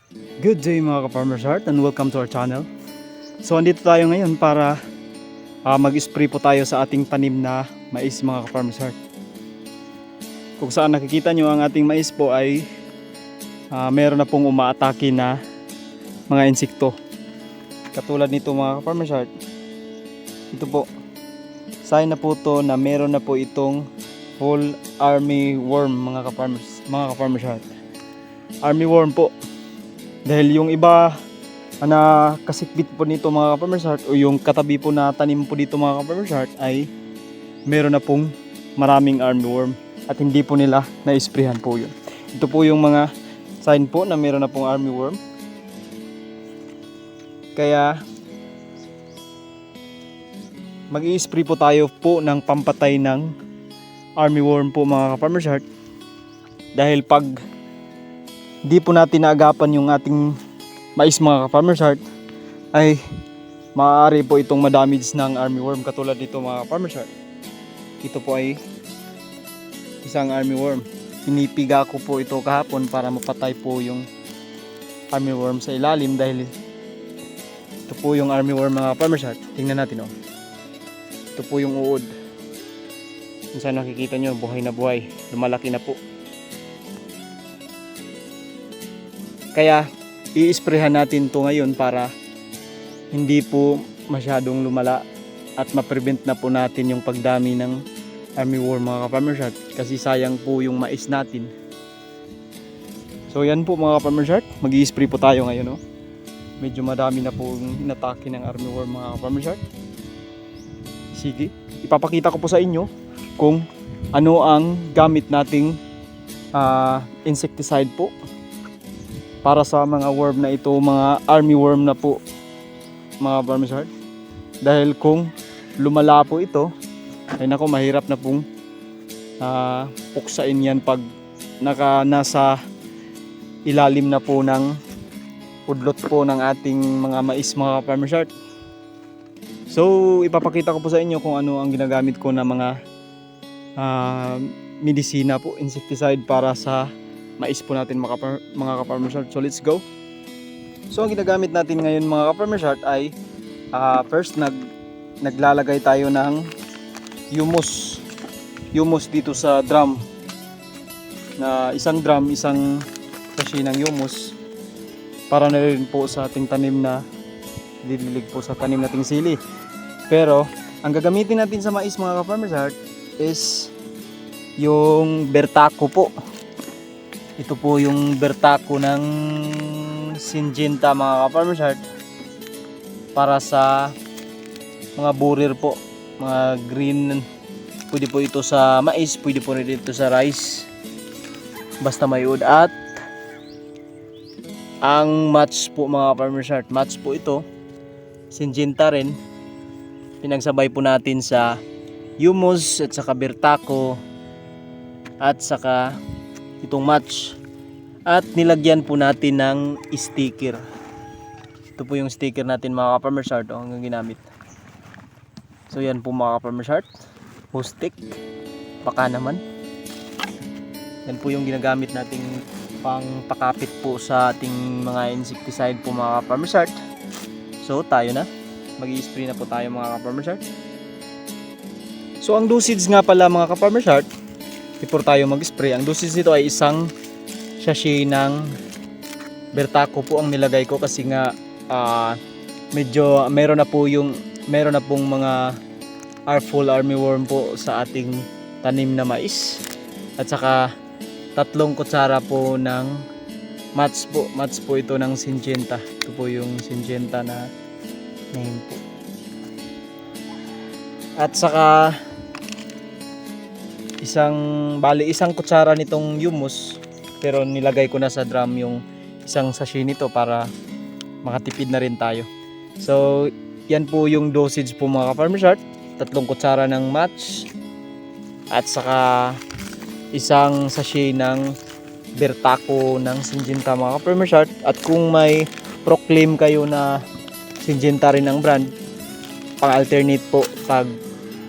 Good day mga ka-Farmer's Heart and welcome to our channel. So andito tayo ngayon para mag-spray po tayo sa ating tanim na mais mga ka-Farmer's Heart. Kung saan nakikita nyo ang ating mais po ay meron na pong umaatake na mga insekto. Katulad nito mga ka-Farmer's Heart. Ito po, sign na po to na meron na po itong whole army worm mga ka-Farmer's Heart. Army worm po. Dahil yung iba na kasikbit po nito mga ka-Farmer's Heart o yung katabi po na tanim po dito mga ka-Farmer's Heart ay meron na pong maraming armyworm at hindi po nila na-sprayhan po yun. Ito po yung mga sign po na meron na pong armyworm. Kaya mag-i-spray po tayo po ng pampatay ng armyworm po mga ka-Farmer's Heart. Dahil pag di po natin naagapan yung ating mais mga ka-Farmer's Heart ay maaari po itong madamage ng armyworm katulad dito mga ka-Farmer's Heart. Ito po ay isang armyworm. Pinipiga ko po ito kahapon para mapatay po yung armyworm sa ilalim dahil ito po yung armyworm mga ka-Farmer's Heart. Tingnan natin oh. Ito po yung uod. Kung saan nakikita nyo buhay na buhay. Lumalaki na po. Kaya i-sprayhan natin to ngayon para hindi po masyadong lumala at ma-prevent na po natin yung pagdami ng armyworm mga ka-Farmer's Heart kasi sayang po yung mais natin. So yan po mga ka-Farmer's Heart, mag-i-spray po tayo ngayon oh. Medyo madami na po inatake ng armyworm mga ka-Farmer's Heart. Sige, ipapakita ko po sa inyo kung ano ang gamit nating insecticide po para sa mga worm na ito, mga armyworm na po mga Farmer's Heart. Dahil kung lumala po ito ay nako mahirap na pong puksain yan pag nasa ilalim na po ng udlot po ng ating mga mais mga Farmer's Heart. So ipapakita ko po sa inyo kung ano ang ginagamit ko na mga medisina po, insecticide para sa mais po natin mga ka-Farmer's Heart. So let's go. So ang ginagamit natin ngayon mga ka-Farmer's Heart ay first naglalagay tayo ng humus dito sa drum, na isang drum, isang sachet ng humus para na rin po sa ating tanim na dililig po sa tanim nating sili. Pero ang gagamitin natin sa mais mga ka-Farmer's Heart is yung Bertaco po. Ito po yung Bertaco ng Syngenta mga ka-Farmer's Heart para sa mga burir po, mga green. Pwede po ito sa mais, pwede po rin ito sa rice basta may ud. At ang match po mga ka-Farmer's Heart, match po ito, Syngenta rin, pinagsabay po natin sa humus at saka Bertaco at saka itong match at nilagyan po natin ng sticker. Ito po yung sticker natin mga ka-Farmer's Heart ang ginamit. So yan po mga ka-Farmer's Heart, post-stick, baka naman yan po yung ginagamit nating pang pakapit po sa ating mga insecticide po mga ka-Farmer's Heart. So tayo na, mag-i-spray na po tayo mga ka-Farmer's Heart. So ang dosage nga pala mga ka-Farmer's Heart, before tayo mag-spray, ang dosage nito ay isang sachet ng Bertaco po ang nilagay ko kasi nga medyo meron na pong mga full armyworm po sa ating tanim na mais. At saka 3 kutsara po ng match po ito ng Syngenta. Ito po yung Syngenta na name po. At saka isang kutsara nitong humus, pero nilagay ko na sa drum yung isang sachet nito para makatipid na rin tayo. So yan po yung dosage po mga ka-Farmer's Heart, 3 kutsara ng match at saka isang sachet ng Bertaco ng Syngenta mga ka-Farmer's Heart. At kung may proclaim kayo na Syngenta rin ang brand, pang-alternate po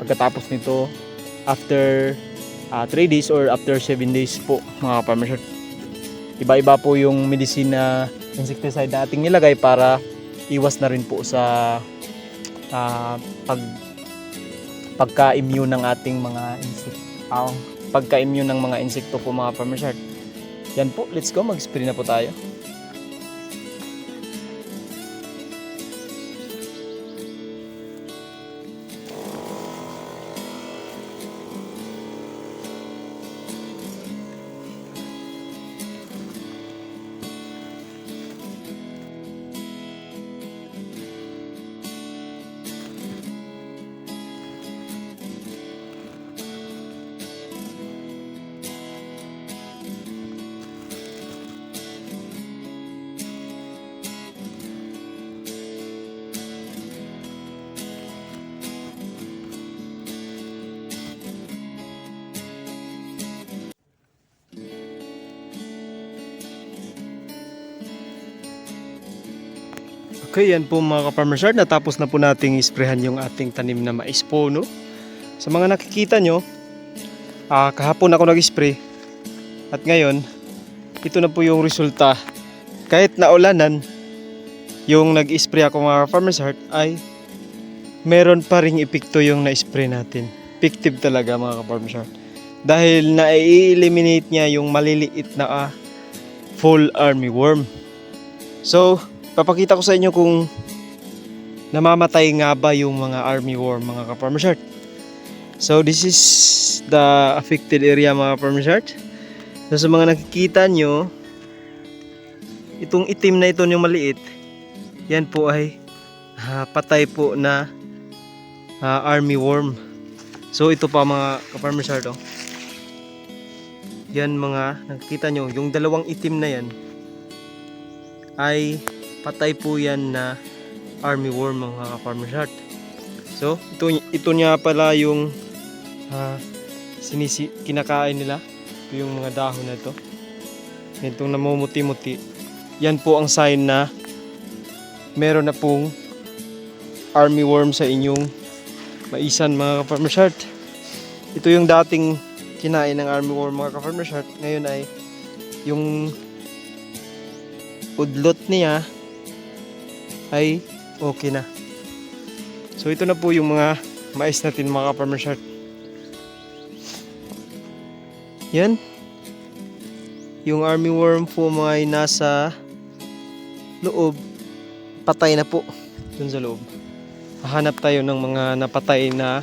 pagkatapos nito after 3 days or after 7 days po mga ka-Farmer's Heart. iba-iba po yung medicine na insecticide na ating nilagay para iwas na rin po sa ah, pag pagka-immune ng ating mga pagka-immune ng mga insekto po mga farmers heart. Yan po, let's go, mag-spray na po tayo. Okay, yan po mga ka-farmers heart, natapos na po nating isprehan yung ating tanim na mais po, no? Sa mga nakikita nyo, kahapon ako nag-spray at ngayon, ito na po yung resulta. Kahit naulanan, yung nag-spray ako mga ka-farmers heart ay meron pa ring epekto yung na-spray natin. Effective talaga mga ka-farmers heart. Dahil na-eliminate niya yung maliliit na fall armyworm. So, papakita ko sa inyo kung namamatay nga ba yung mga armyworm mga ka-farmers heart. So this is the affected area mga ka-farmers heart. So sa mga nakikita nyo, itong itim na ito yung maliit, yan po ay patay po na armyworm. So ito pa mga ka-farmers heart, oh. Yan mga nakikita nyo, yung dalawang itim na yan ay patay po yan na armyworm mga ka-farmers heart. So ito niya pala yung kinakain nila. Ito yung mga dahon na ito. Itong namumuti-muti. Yan po ang sign na meron na pong armyworm sa inyong maisan mga ka-farmers heart. Ito yung dating kinain ng armyworm mga ka-farmers heart. Ngayon ay yung udlot niya ay okay na. So ito na po yung mga mais natin mga ka-farmers heart. Yan. Yung armyworm po mga ay nasa loob. Patay na po. Dun sa loob. Hahanap tayo ng mga napatay na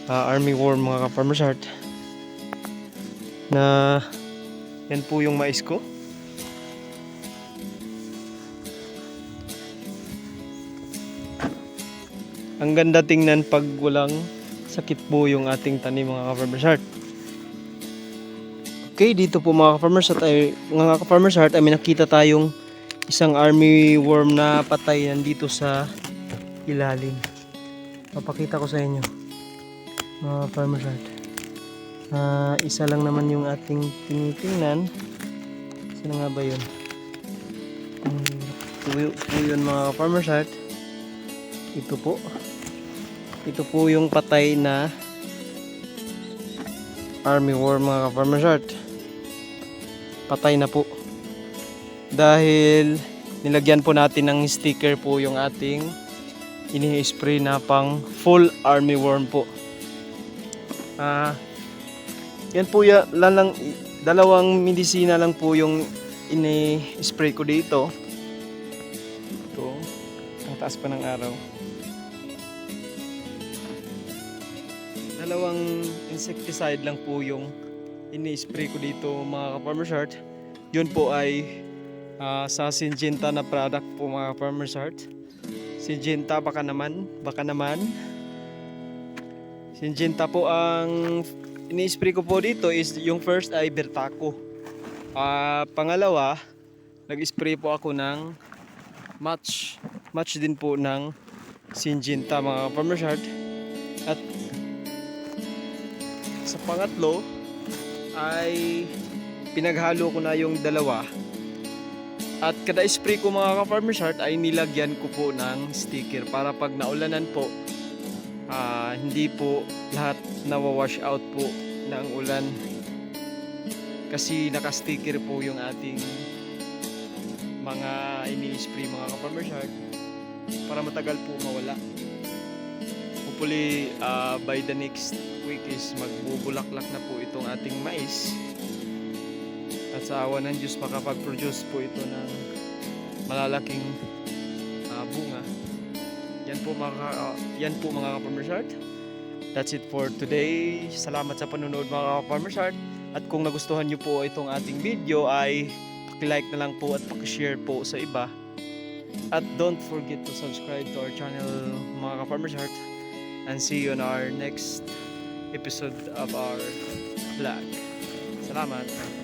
armyworm mga ka-farmers heart. Na yan po yung mais ko. Ang ganda tingnan pag walang sakit po yung ating tanim mga ka-farmers heart. Okay, dito po mga ka-farmers heart ay may nakita tayong isang armyworm na patay nandito sa ilalim. Papakita ko sa inyo mga ka-farmers heart. Isa lang naman yung ating tinitingnan. Saan nga ba yun? Ito yun mga ka-farmers heart. Ito po. Ito po yung patay na armyworm mga ka-farmers heart. Patay na po. Dahil nilagyan po natin ng sticker po yung ating ini-spray na pang full armyworm po. Yan po lang dalawang medisina lang po yung ini-spray ko dito. Ito, ang taas pa ng araw. Dalawang insecticide lang po yung ini-spray ko dito mga ka-farmers heart. Yun po ay sa Syngenta na product po mga ka-farmers heart. Syngenta baka naman. Syngenta po ang ini-spray ko po dito is yung first ay Bertaco. Pangalawa, nag-spray po ako ng match din po ng Syngenta mga ka-farmers heart. At sa pangatlo ay pinaghalo ko na yung dalawa. At kada spray ko mga ka-farmers heart ay nilagyan ko po ng sticker para pag naulanan po hindi po lahat nawawash out po ng ulan. Kasi naka-sticker po yung ating mga ini-spray mga ka-farmers heart para matagal po mawala. Hopefully by the next week is magbubulaklak na po itong ating mais. At sa awa ng Diyos makapag-produce po ito ng malalaking bunga. Yan po mga ka-farmers heart. That's it for today. Salamat sa panonood mga ka-farmers heart. At kung nagustuhan nyo po itong ating video ay paki-like na lang po at paki-share po sa iba. At don't forget to subscribe to our channel mga ka-farmers heart. And see you on our next episode of our vlog. Salamat.